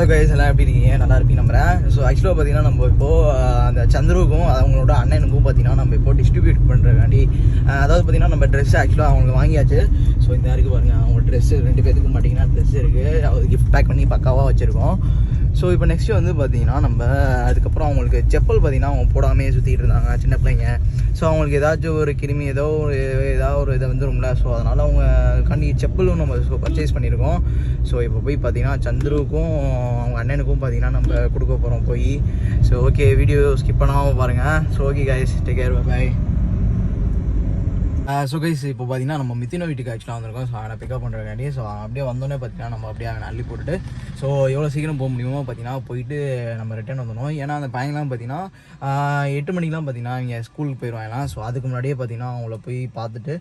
Hello guys, எல்லாம் எப்படி இருக்கீங்க? நல்லா இருப்பீங்க நம்புறேன். ஸோ ஆக்சுவலாக பார்த்தீங்கன்னா நம்ம இப்போது அந்த சந்துருவுக்கும் அவங்களோட அண்ணனுக்கும் பார்த்தீங்கன்னா நம்ம இப்போ டிஸ்ட்ரிபியூட் பண்ணுறக்காண்டி, அதாவது பார்த்தீங்கன்னா நம்ம ட்ரெஸ் ஆக்சுவலாக அவங்களுக்கு வாங்கியாச்சு. ஸோ இந்த இருக்குது பாருங்கள், அவங்க ட்ரெஸ்ஸு 2 பேருக்கும் பார்த்தீங்கன்னா ட்ரெஸ் இருக்குது. அது கிஃப்ட் பேக் பண்ணி பக்காவாக வச்சுருக்கோம். ஸோ இப்போ நெக்ஸ்ட்டு வந்து பார்த்தீங்கன்னா நம்ம அதுக்கப்புறம் அவங்களுக்கு செப்பல் பார்த்தீங்கன்னா அவங்க போடாமையே சுற்றிட்டு இருந்தாங்க சின்ன பிள்ளைங்க. ஸோ அவங்களுக்கு ஏதாச்சும் ஒரு கிருமி ஏதாவது ஒரு இதை வந்துடும்ல. ஸோ அதனால் அவங்க கண்டி செப்பலும் நம்ம பர்ச்சேஸ் பண்ணியிருக்கோம். ஸோ இப்போ போய் பார்த்தீங்கன்னா சந்துருவுக்கும் அவங்க அண்ணனுக்கும் பார்த்தீங்கன்னா நம்ம கொடுக்க போகிறோம் போய். ஸோ ஓகே, வீடியோ ஸ்கிப் பண்ணாமல் பாருங்கள். So okay guys, take care, bye. So guys, இப்போ பார்த்தீங்கன்னா நம்ம மித்தினோ வீட்டுக்கு ஆக்சுவலாக வந்திருக்கோம். ஸோ அவனை பிக்கப் பண்ணுறக்காண்டி. ஸோ அப்படியே வந்தோடனே பார்த்தீங்கன்னா நம்ம அப்படியே அவனை அள்ளி போட்டுட்டு ஸோ எவ்வளோ சீக்கிரம் போக முடியுமோ பார்த்தீங்கன்னா போயிட்டு நம்ம ரிட்டர்ன் வந்துடணும். ஏன்னா அந்த பையன்லாம் பார்த்தீங்கன்னா 8 மணிக்கெலாம் பார்த்தீங்கன்னா இங்கே ஸ்கூலுக்கு போயிடுவாங்கலாம். ஸோ அதுக்கு முன்னாடியே பார்த்தீங்கன்னா அவங்கள போய் பார்த்துட்டு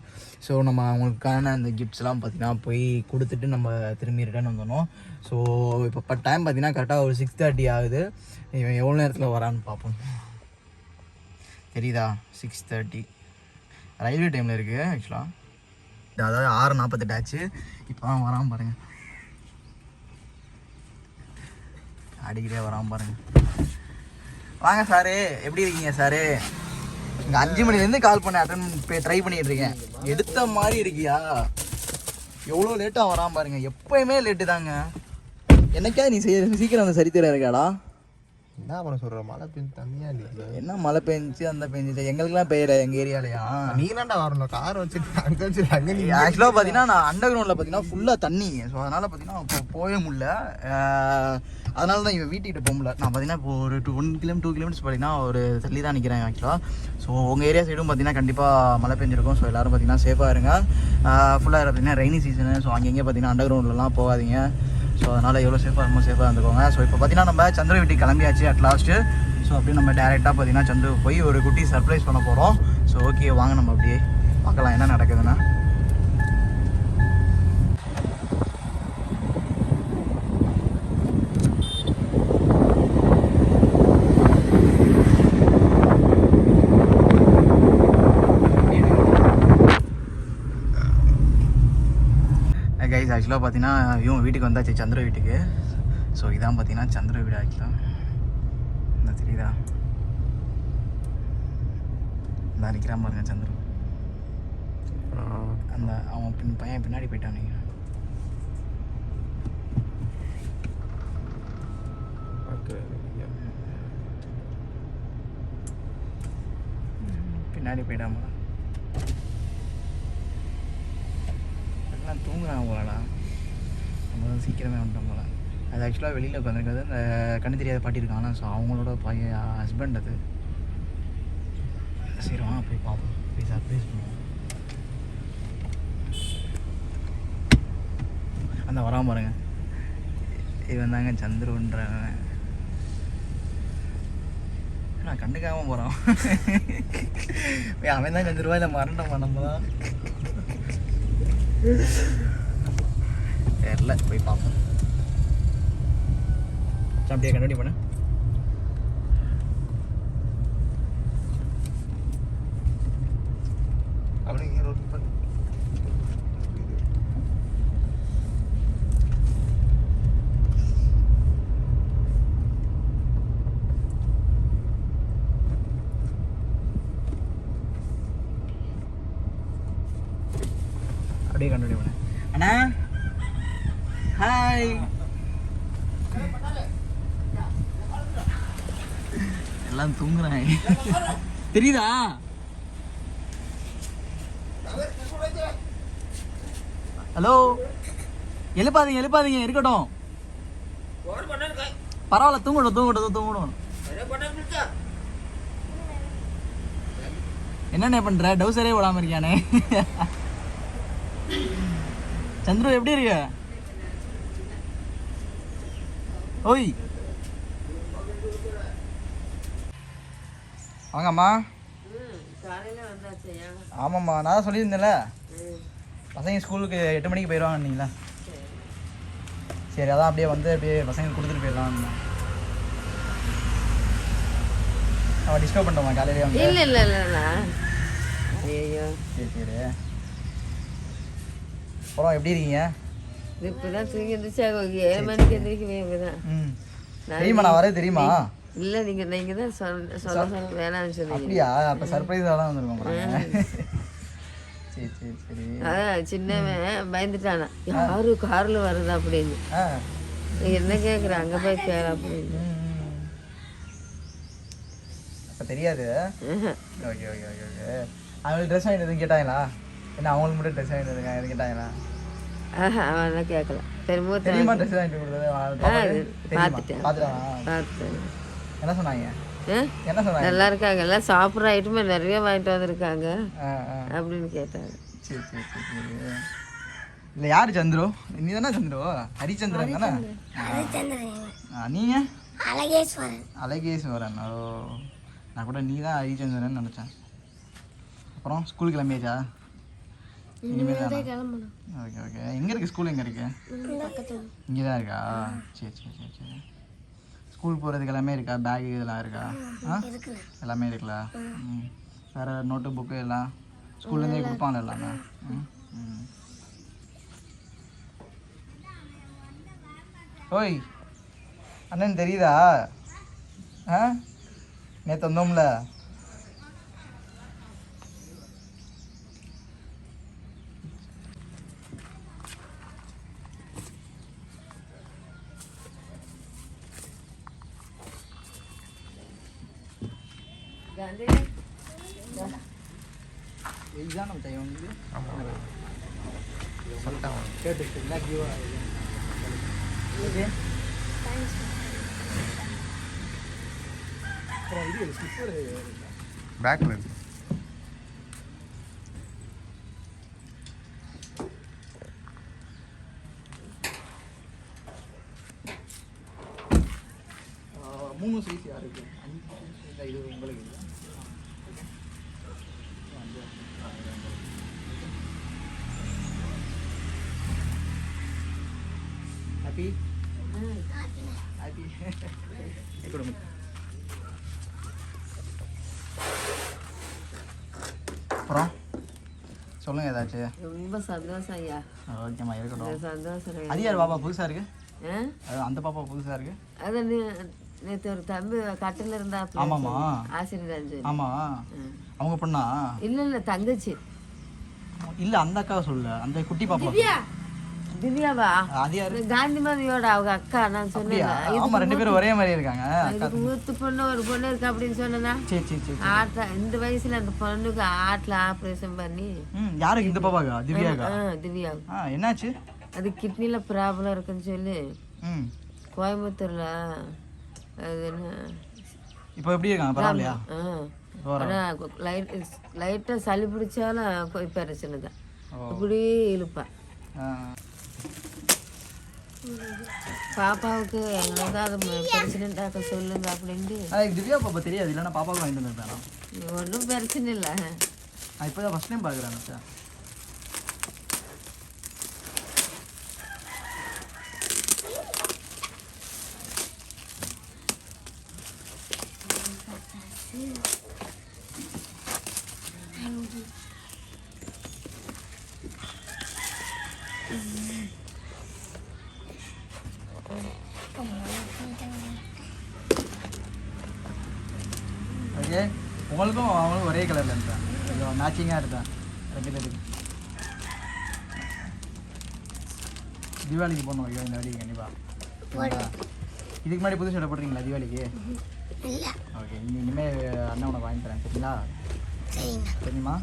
ஸோ நம்ம அவங்களுக்கான அந்த கிஃப்ட்ஸ்லாம் பார்த்தீங்கன்னா போய் கொடுத்துட்டு நம்ம திரும்பி ரிட்டர்ன் வந்துடணும். ஸோ இப்போ டைம் பார்த்தீங்கன்னா கரெக்டாக ஒரு 6:30 ஆகுது. இவன் எவ்வளோ நேரத்தில் வரான்னு பார்ப்போம். தெரியுதா? 6:30 ரயில்வே டைமில் இருக்குது ஆக்சுவலாக. அதாவது 6:48 ஆச்சு. இப்போ தான் வராமல் பாருங்கள், அடிக்கிட்டே வராமல் பாருங்கள். வாங்க சாரு, எப்படி இருக்கீங்க சாரு? இங்கே 5 மணிலேருந்து கால் பண்ண ட்ரை பண்ணிகிட்டு இருக்கேன். எடுத்த மாதிரி இருக்கியா? எவ்வளோ லேட்டாக வராமல் பாருங்கள். எப்போயுமே லேட்டு தாங்க. என்னைக்கா நீ சீக்கிரம் அந்த சரித்திரம் இருக்காடா? என்ன பண்ண சொல்ற? மழை பெஞ்சு தண்ணியா இல்லை. என்ன மழை பெஞ்சு அந்த பெஞ்சு எங்களுக்குலாம் பெய்யல எங்கள் ஏரியாலையா? நீ தான்டா வரணும், கார் வச்சுட்டு அங்கே வச்சுட்டு அங்கே. நீ ஆக்சுவலாக பார்த்தீங்கன்னா நான் அண்டர் கிரவுண்டில் பார்த்தீங்கன்னா ஃபுல்லாக தண்ணி. ஸோ அதனால் பார்த்தீங்கன்னா இப்போ போகவே முடியல. அதனால தான் இவன் வீட்டுக்கிட்ட போக முடியல. நான் பார்த்தீங்கன்னா இப்போ ஒரு 2 கிலோமீட்டர்ஸ் பார்த்தீங்கன்னா ஒரு தள்ளி தான் நிற்கிறேன் ஆக்சுவலாக. ஸோ உங்கள் ஏரியா சைடும் பார்த்தீங்கன்னா கண்டிப்பாக மழை பெஞ்சிருக்கும். ஸோ எல்லோரும் பார்த்தீங்கன்னா சேஃபாக இருங்க. ஃபுல்லாக பார்த்தீங்கன்னா ரெய்னி சீசனு. ஸோ அங்கங்கே பார்த்தீங்கன்னா அண்டர் கிரவுண்ட்லலாம் போகாதீங்க. ஸோ அதனால் எவ்வளோ சேஃபாக இருந்துக்கோங்க. ஸோ இப்போ பார்த்தீங்கன்னா நம்ம சந்திர வீட்டுக்கு கிளம்பியாச்சு அட் லாஸ்ட்டு. ஸோ அப்படியே நம்ம டேரெக்டாக பார்த்தீங்கன்னா சந்திர போய் ஒரு குட்டி சர்ப்ரைஸ் பண்ண போகிறோம். ஸோ ஓகே, வாங்க நம்ம அப்படியே பார்க்கலாம் என்ன நடக்குதுன்னா. கைஸ், ஆக்சுவலாக பார்த்தீங்கன்னா இவங்க வீட்டுக்கு வந்தாச்சு, சந்திர வீட்டுக்கு. ஸோ இதான் பார்த்தீங்கன்னா சந்திர வீடு ஆக்சுவலாக. என்ன தெரியுதா? இந்த நிற்கிறான் பாருங்க சந்திர. அந்த அவன் பையன் பின்னாடி போயிட்டான். பின்னாடி போயிட்டாமா? தூங்குறான் போலடா. நம்ம சீக்கிரமே வந்துட்டோம் போல. அது ஆக்சுவலாக வெளியில் உட்காந்துருக்காது அந்த கண்ணு தெரியாத பாட்டி இருக்காங்க. ஸோ அவங்களோட பையன் ஹஸ்பண்ட் அது. சரி வாங்க போய் பார்ப்போம், போய் சர்ப்ரைஸ் பண்ணுவோம். அந்த வராம பாருங்க, இவன் தாங்க சந்துருன்றவன். நான் கண்டுக்காம போகிறான். அவன் தான் சந்துருவா இல்லை மறண்டோம் நம்ம தான் தெரியல. போய் பார்ப்போம். அப்படியே கண்டினியூ பண்ண. அப்படியே ரோட் பண்ணு. அப்படியே கண்டினியூ பண்ண. அண்ணா ஹாய். எல்லாம் தூங்குறாங்க தெரியுதா? ஹலோ, எழுப்பாதீங்க இருக்கட்டும். பரவாயில்ல, தூங்கணும். என்னென்ன பண்ற? டவுசரே விடாம இருக்கியானே. சந்துரு எப்படி இருக்க? ஓய் வாங்கம்மா. ஆமாம்மா, நான் தான் சொல்லியிருந்தேன்ல பசங்க ஸ்கூலுக்கு 8 மணிக்கு போயிடுவாங்க நீங்களா? சரி, அதான் அப்படியே வந்து அப்படியே பசங்களுக்கு கொடுத்துட்டு போயிடலாம். அவன் டிஸ்டர்ப் பண்ணிட்டோமா காலையிலே வந்து? இல்லை. ஐயோ, சரி. அப்புறம் எப்படி இருக்கீங்க? இப்பதான் தூங்கி இருந்துச்சு 7 மணிக்கு எந்திரிக்கவே இப்பதான். ம் தெரியுமா நான் வரது தெரியுமா? இல்ல நீங்க தான் சொல்ல வேணாம்னு சொன்னீங்க. அப்படியா? அப்ப சர்ப்ரைஸா தான் வந்திருக்கோம் பாருங்க. சரி சரி சரி. அதான் சின்னவன் பயந்துட்டானா, யாரு கார்ல வருது அப்படின்னு. என்ன கேக்குற, அங்க போய் கேள அப்படின்னு. அப்ப தெரியாது. Okay okay okay okay. அவங்களுக்கு ட்ரெஸ் வாங்கிட்டு எதுவும் கேட்டாங்களா? என்ன அவங்களுக்கு மட்டும் ட்ரெஸ் வாங்கிட்டு இருக்காங்க, எதுவும் கேட்டாங்களா? அவன் கேட்கல. தெரியுமா ட்ரெஸ் வாங்கிட்டு கொடுத்தது? பார்த்துட்டேன். என்ன சொன்னாங்க? என்ன சொன்னாங்க? நல்லா இருக்காங்க, எல்லாம் சாப்பிட்ற ஐட்டமே நிறைய வாங்கிட்டு வந்திருக்காங்க அப்படின்னு கேட்டாங்க. சரி சரி சரி சரி. இல்லை யார் சந்துரு? நீ தானே சந்துரு? ஹரிச்சந்திரன் தானே? நீங்க? அழகேஸ்வரன். ஓ நான் கூட நீ தான் ஹரிச்சந்திரன் நினச்சேன். அப்புறம் ஸ்கூலுக்கு கிளம்பியாச்சா? இனிமேல் தான். Okay okay. எங்கே இருக்குது ஸ்கூல்? எங்கே இருக்கு? இங்கே தான் இருக்கா? சரி சரி சரி சரி. ஸ்கூல் போகிறதுக்கு எல்லாமே இருக்கா? பேகு இதெல்லாம் இருக்கா? எல்லாமே இருக்குல்ல? ம். வேறு நோட்டு புக்கு எல்லாம் ஸ்கூல்லேருந்தே கொடுப்பாங்க எல்லாமே? ம் ம். ஓய் அண்ணன் தெரியுதா? நேற்று வந்தோம்ல. எக்ஸாம் நம்ம டைம் வந்து கேட்டுருக்குங்களா? ஓகே பேக்ல இருக்கு. மூணு சைஸ் யாருக்கு? இது உங்களுக்கு இல்லை. ஹாப்பி ஹாப்பி கொடுங்க. அப்புறம் சொல்லுங்க ஏதாச்சும். ரொம்ப சந்தோஷம் ஐயா. ஓகேம்மா இருக்கட்டும். சந்தோஷம். அது யார் பாப்பா புதுசா இருக்கு? அந்த பாப்பா புதுசா இருக்கு. அது நேற்று ஒரு தம்பி கட்டில இருந்தா. ஆமாமா ஆசிரியர். ஆமா அவங்க பொண்ணா? இல்ல தங்கச்சி. இல்ல அந்த அக்காவை சொல்ல, அந்த குட்டி பாப்பா. திவ்யாவா? அது யாரு? காந்திமதியோட அவங்க அக்கா. நான் சொன்னேன். ஆமா ரெண்டு பேரும் ஒரே மாதிரி இருக்காங்க. மூத்த பொண்ணு ஒரு பொண்ணு இருக்கு அப்படின்னு சொன்னா. சரி சரி சரி. ஆட்டா இந்த வயசுல அந்த பொண்ணுக்கு ஆட்ல ஆபரேஷன் பண்ணி. யாருக்கு? இந்த பாப்பாக்கா? திவ்யாக்கா? திவ்யா. என்னாச்சு? அது கிட்னில ப்ராப்ளம் இருக்குன்னு சொல்லி கோயம்புத்தூர்ல. அது என்ன இப்போ எப்படி இருக்காங்க? பரவாயில்லையா? லைட்டா சளி பிடிச்சாலும் பிரச்சனை தான். இப்படியே இழுப்பேன். பாப்பாவுக்கு எங்களுக்கு அது பிரச்சனைட்டாக்க சொல்லுங்க அப்படின்ட்டு. திவ்யா பாப்பா தெரியாது, இல்லைன்னா பாப்பாவுக்கு வாங்கிட்டு வந்திருப்பேன். ஒன்றும் பிரச்சனை இல்லை. நான் இப்போ தான் ஃபஸ்ட் டைம் பார்க்குறேன் சார். ஓகே உங்களுக்கும் அவங்களுக்கும் ஒரே கலரில் இருந்தேன், கொஞ்சம் மேட்சிங்காக இருந்தேன் ரெண்டு பேருக்கு. தீபாவளிக்கு போடணும் ஐயோ இந்த வழிக்கு கண்டிப்பாக. இதுக்கு முன்னாடி புது ஷர்ட் போடுறீங்களா தீபாவளிக்கு? ஓகே இனிமேல் அண்ணன் உனக்கு வாங்கி தரேன் சரிங்களா? தெரியுமா?